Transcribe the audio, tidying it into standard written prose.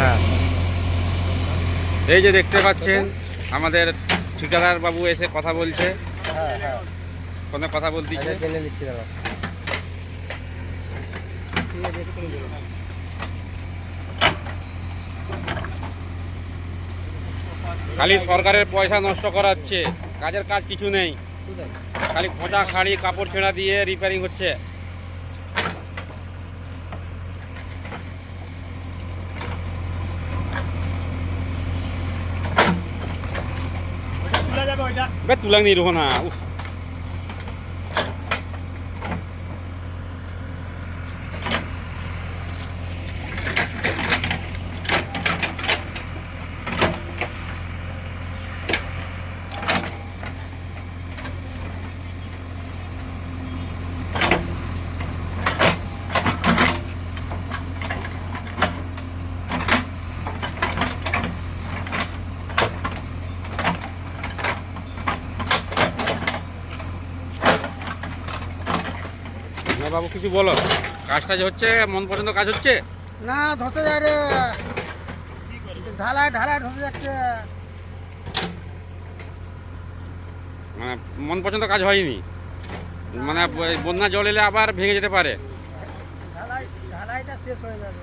হ্যাঁ, এই যে দেখতে পাচ্ছেন আমাদের ঠিকাদার বাবু এসে কথা বলছে, হ্যাঁ হ্যাঁ ফোনে কথা বলতেছে। জেনে নিচ্ছি দাদা। ঠিক আছে, এক্ষুনি বলুন। খালি সরকারের পয়সা নষ্ট করা হচ্ছে, কাজের কাজ কিছু নেই, কোথায়? খালি খোঁচা খাড়ি কাপড় ছেঁড়া দিয়ে রিপেয়ারিং হচ্ছে। বে তুলাং নি রুহো না, উফ। না বাবু কিছু বলো, কাজটা যে হচ্ছে মন পছন্দ কাজ হচ্ছে? না, ধসে যায় রে, ঢালাই ঢালাই ধসে যাচ্ছে। মানে মন পছন্দ কাজ হয়নি, মানে বন্যা জল এলে আবার ভেঙে যেতে পারে। ঢালাইটা শেষ হয়ে যাবে।